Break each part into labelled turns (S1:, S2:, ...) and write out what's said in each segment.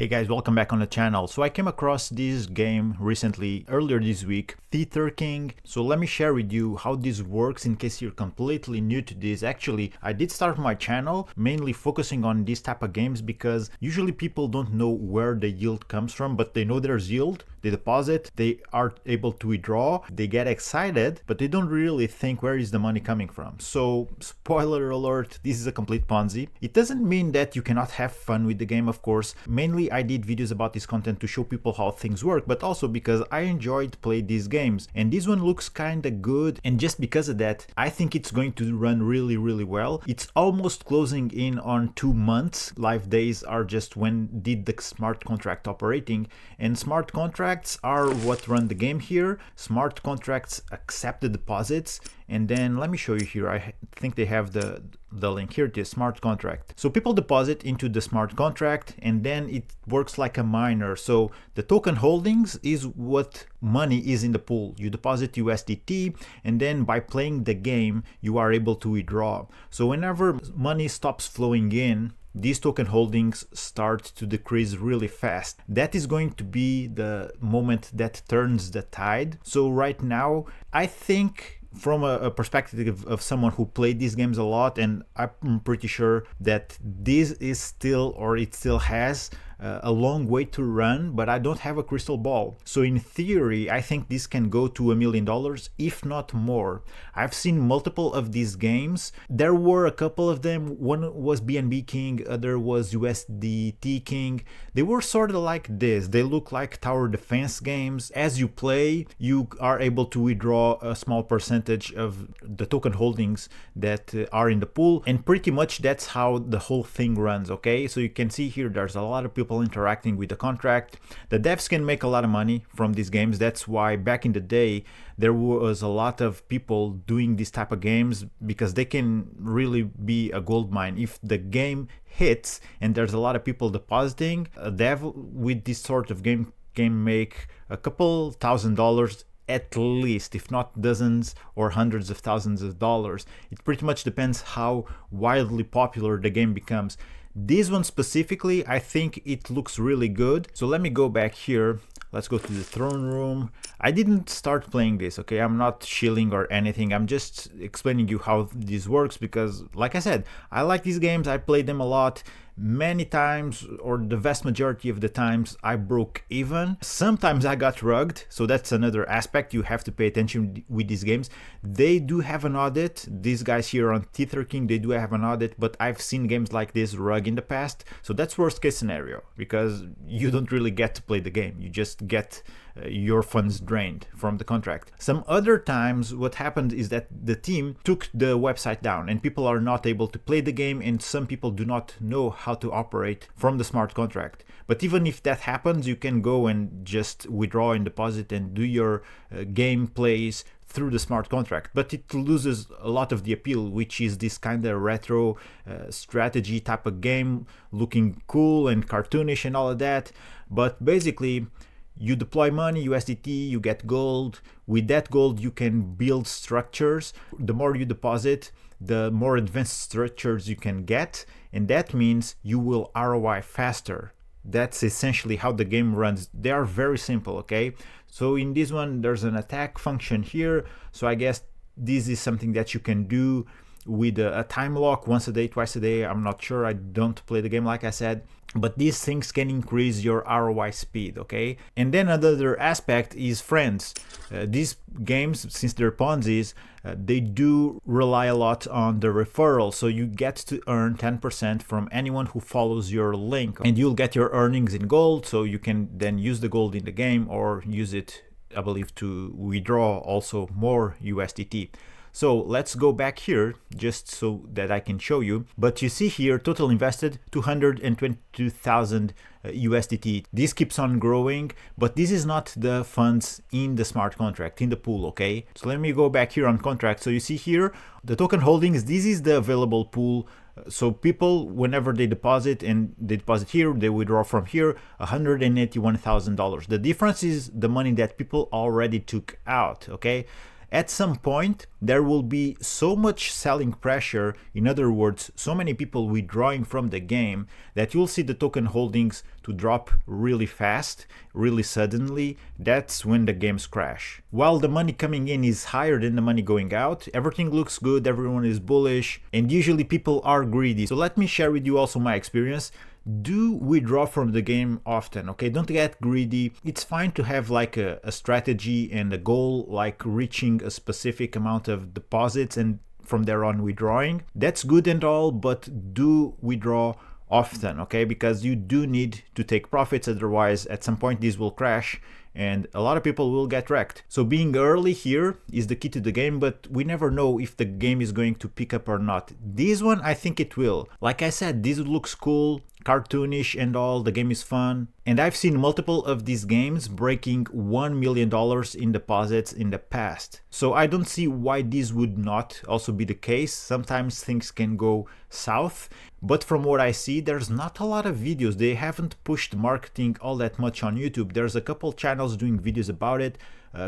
S1: Hey guys, welcome back on the channel. So I came across this game recently, earlier this week, Tether. So let me share with you how this works in case you're completely new to this. Actually, I did start my channel mainly focusing on these type of games because usually people don't know where the yield comes from, but they know there's yield. They deposit, they are able to withdraw, they get excited, but they don't really think where is the money coming from. So spoiler alert, this is a complete Ponzi. It doesn't mean that you cannot have fun with the game, of course. Mainly I did videos about this content to show people how things work, but also because I enjoyed playing these games. And this one looks kinda good, and just because of that, I think it's going to run really well. It's almost closing in on 2 months. Live days are just when did the smart contract operating, and smart contracts are what run the game here. Smart contracts accept the deposits, and then let me show you here. I think they have the link here, the smart contract. So people deposit into the smart contract, and then it works like a miner. So the token holdings is what money is in the pool. You deposit USDT, and then by playing the game, you are able to withdraw. So whenever money stops flowing in, these token holdings start to decrease really fast. That is going to be the moment that turns the tide. So right now, I think from a perspective of someone who played these games a lot, and I'm pretty sure that this is still, or it still has a long way to run, but I don't have a crystal ball. So in theory, I think this can go to $1 million, if not more. I've seen multiple of these games. There were a couple of them. One was BNB King, other was USDT King. They were sort of like this. They look like tower defense games. As you play, you are able to withdraw a small percentage of the token holdings that are in the pool, and pretty much that's how the whole thing runs, okay? So you can see here there's a lot of people interacting with the contract. The devs can make a lot of money from these games. That's why back in the day there was a lot of people doing this type of games, because they can really be a gold mine. If the game hits and there's a lot of people depositing, a dev with this sort of game can make a couple $1,000 at least, if not dozens or hundreds of thousands of dollars. It pretty much depends how wildly popular the game becomes. This one specifically, I think it looks really good. So let me go back here. Let's go to the throne room. I didn't start playing this, okay? I'm not shilling or anything. I'm just explaining you how this works because, like I said, I like these games. I played them a lot. Many times, or the vast majority of the times, I broke even. Sometimes I got rugged, so that's another aspect you have to pay attention with these games. They do have an audit. These guys here on Tether, they do have an audit, but I've seen games like this rug in the past, so that's worst case scenario, because you don't really get to play the game. You just get your funds drained from the contract. Some other times what happened is that the team took the website down and people are not able to play the game, and some people do not know how to operate from the smart contract. But even if that happens, you can go and just withdraw and deposit and do your game plays through the smart contract, but it loses a lot of the appeal, which is this kind of retro strategy type of game, looking cool and cartoonish and all of that. But basically, you deploy money, USDT, you get gold. With that gold, you can build structures. The more you deposit, the more advanced structures you can get, and that means you will ROI faster. That's essentially how the game runs. They are very simple, okay? So in this one, there's an attack function here. So I guess this is something that you can do with a time lock, once a day, twice a day. I'm not sure. I don't play the game, like I said. But these things can increase your ROI speed, okay? And then another aspect is friends. These games, since they're Ponzi's, they do rely a lot on the referral. So you get to earn 10% from anyone who follows your link, and you'll get your earnings in gold. So you can then use the gold in the game, or use it, I believe, to withdraw also more USDT. So let's go back here just so that I can show you. But you see here, total invested 222,000 USDT. This keeps on growing, but this is not the funds in the smart contract, in the pool, okay? So let me go back here on contract. So you see here, the token holdings, this is the available pool. So people, whenever they deposit, and they deposit here, they withdraw from here, $181,000. The difference is the money that people already took out, okay? at some point there will be so much selling pressure, in other words, so many people withdrawing from the game, that you'll see the token holdings to drop really fast, really suddenly. That's when the games crash. While the money coming in is higher than the money going out, everything looks good, everyone is bullish, and usually people are greedy. So let me share with you also my experience. Do withdraw from the game often, okay? Don't get greedy. It's fine to have like a strategy and a goal, like reaching a specific amount of deposits and from there on withdrawing. That's good and all, but do withdraw often, okay? Because you do need to take profits, otherwise at some point this will crash and a lot of people will get wrecked. So being early here is the key to the game, but we never know if the game is going to pick up or not. This one, I think it will. Like I said, this looks cool, cartoonish and all, the game is fun. And I've seen multiple of these games breaking $1 million in deposits in the past. So I don't see why this would not also be the case. Sometimes things can go south, but from what I see, there's not a lot of videos. They haven't pushed marketing all that much on YouTube. There's a couple channels doing videos about it.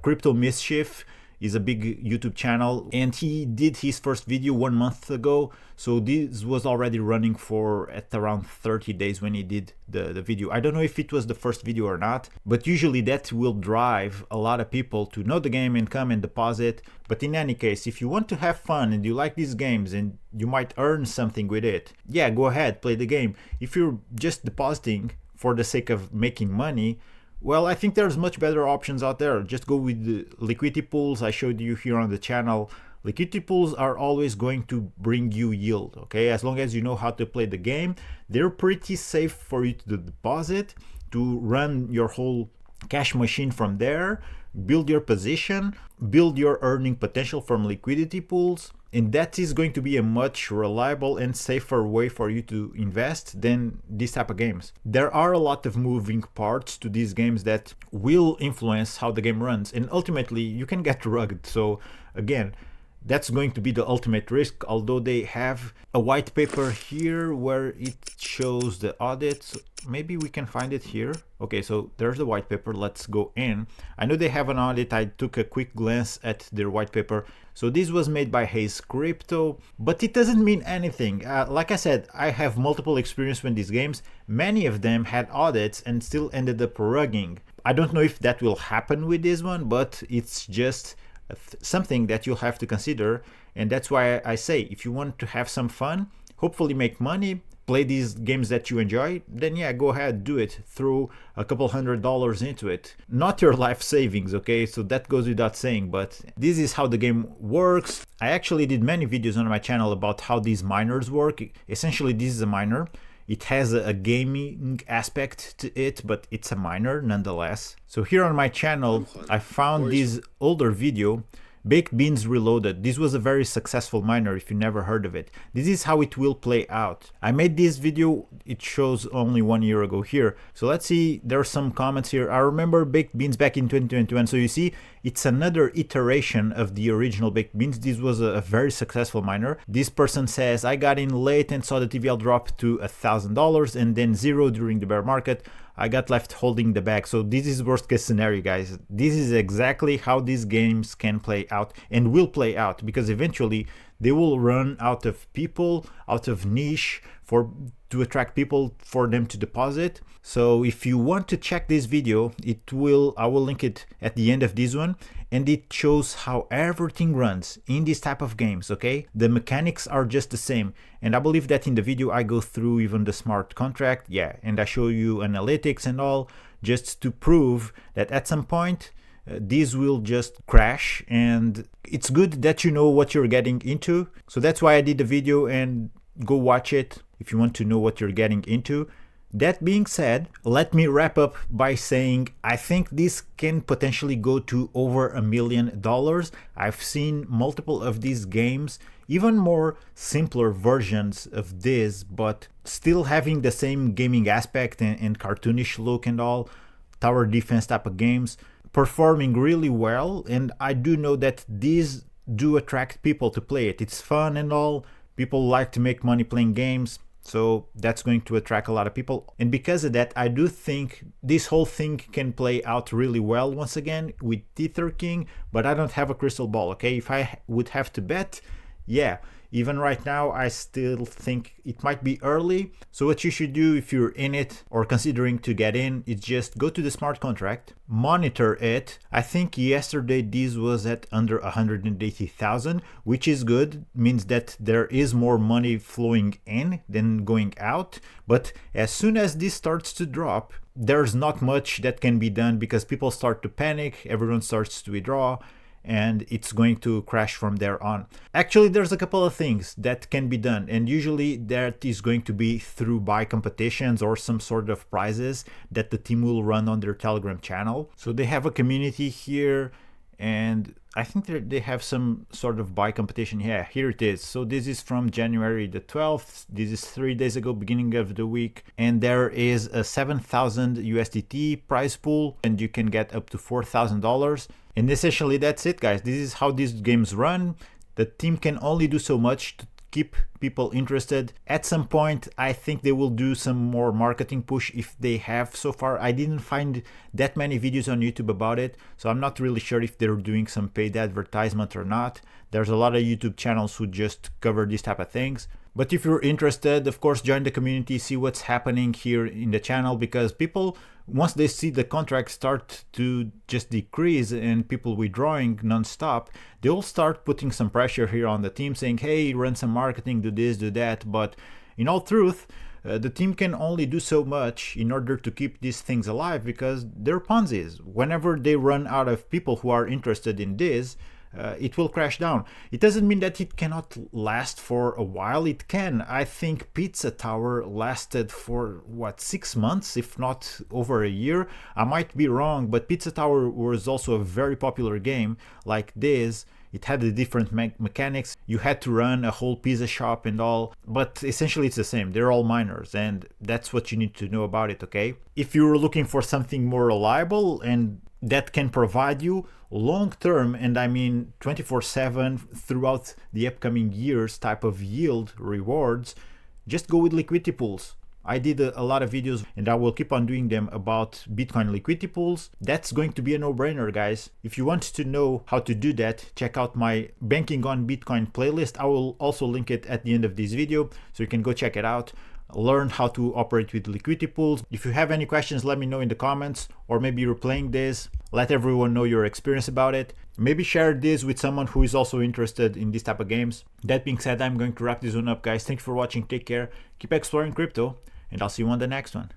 S1: Crypto Mischief is a big YouTube channel, and he did his first video 1 month ago, so this was already running for at around 30 days when he did the video. I don't know if it was the first video or not, but usually that will drive a lot of people to know the game and come and deposit. But in any case, if you want to have fun and you like these games and you might earn something with it, yeah, go ahead, play the game. If you're just depositing for the sake of making money, well, I think there's much better options out there. Just go with the liquidity pools I showed you here on the channel. Liquidity pools are always going to bring you yield, okay? As long as you know how to play the game, they're pretty safe for you to deposit, to run your whole cash machine from there, build your position, build your earning potential from liquidity pools. And that is going to be a much reliable and safer way for you to invest than these type of games. There are a lot of moving parts to these games that will influence how the game runs, and ultimately you can get rugged. So again, that's going to be the ultimate risk, although they have a white paper here where it shows the audits. Maybe we can find it here. Okay, so there's the white paper. Let's go in. I know they have an audit. I took a quick glance at their white paper. So this was made by Hayes Crypto, but it doesn't mean anything. Like I said, I have multiple experience with these games. Many of them had audits and still ended up rugging. I don't know if that will happen with this one, but it's just something that you'll have to consider. And that's why I say, if you want to have some fun, hopefully make money, play these games that you enjoy, then yeah, go ahead, do it. Throw a couple $100 into it. Not your life savings, okay? So that goes without saying, but this is how the game works. I actually did many videos on my channel about how these miners work. Essentially, this is a miner. It has a gaming aspect to it, but it's a miner nonetheless. So here on my channel, I found this older video, Baked Beans Reloaded. This was a very successful miner if you never heard of it. This is how it will play out. I made this video, it shows only 1 year ago here. So let's see, there are some comments here. I remember Baked Beans back in 2021. So you see, it's another iteration of the original Baked Beans. This was a very successful miner. This person says, I got in late and saw the TVL drop to $1,000 and then zero during the bear market. I got left holding the bag. So this is worst case scenario, guys. This is exactly how these games can play out and will play out, because eventually they will run out of people, out of niche to attract people for them to deposit. So if you want to check this video, I will link it at the end of this one, and it shows how everything runs in this type of games, okay? The mechanics are just the same, and I believe that in the video I go through even the smart contract, yeah, and I show you analytics and all, just to prove that at some point this will just crash, and it's good that you know what you're getting into. So that's why I did the video, and go watch it if you want to know what you're getting into. That being said, let me wrap up by saying I think this can potentially go to over $1 million. I've seen multiple of these games, even more simpler versions of this, but still having the same gaming aspect and cartoonish look and all, tower defense type of games, performing really well. And I do know that these do attract people to play it. It's fun and all. People like to make money playing games. So that's going to attract a lot of people. And because of that, I do think this whole thing can play out really well once again with Tether King, but I don't have a crystal ball, okay? If I would have to bet, yeah, even right now, I still think it might be early. So what you should do if you're in it or considering to get in is just go to the smart contract, monitor it. I think yesterday this was at under 180,000, which is good. Means that there is more money flowing in than going out. But as soon as this starts to drop, there's not much that can be done because people start to panic, everyone starts to withdraw, and it's going to crash from there on. Actually, there's a couple of things that can be done, and usually that is going to be through buy competitions or some sort of prizes that the team will run on their Telegram channel. So they have a community here, and I think they have some sort of buy competition. Yeah, here it is. So this is from January the 12th. This is 3 days ago, beginning of the week. And there is a 7,000 USDT prize pool, and you can get up to $4,000. And essentially that's it, guys. This is how these games run. The team can only do so much to keep people interested. At some point, I think they will do some more marketing push if they have. So far, I didn't find that many videos on YouTube about it, so I'm not really sure if they're doing some paid advertisement or not. There's a lot of YouTube channels who just cover these type of things. But if you're interested, of course, join the community, see what's happening here in the channel, because people, once they see the contract start to just decrease and people withdrawing non-stop, they'll start putting some pressure here on the team saying, hey, run some marketing, do this, do that. But in all truth, the team can only do so much in order to keep these things alive because they're Ponzi's. Whenever they run out of people who are interested in this, it will crash down. It doesn't mean that it cannot last for a while. It can. I think Pizza Tower lasted for what, 6 months, if not over a year. I might be wrong, but Pizza Tower was also a very popular game like this. It had the different mechanics. You had to run a whole pizza shop and all, but essentially it's the same. They're all miners, and that's what you need to know about it, okay? If you're looking for something more reliable and that can provide you long-term, and I mean 24/7 throughout the upcoming years type of yield rewards, just go with liquidity pools. I did a lot of videos and I will keep on doing them about Bitcoin liquidity pools. That's going to be a no-brainer, guys. If you want to know how to do that, check out my Banking on Bitcoin playlist. I will also link it at the end of this video, so you can go check it out. Learn how to operate with liquidity pools. If you have any questions, let me know in the comments, or maybe you're playing this. Let everyone know your experience about it. Maybe share this with someone who is also interested in this type of games. That being said, I'm going to wrap this one up, guys. Thanks for watching. Take care. Keep exploring crypto, and I'll see you on the next one.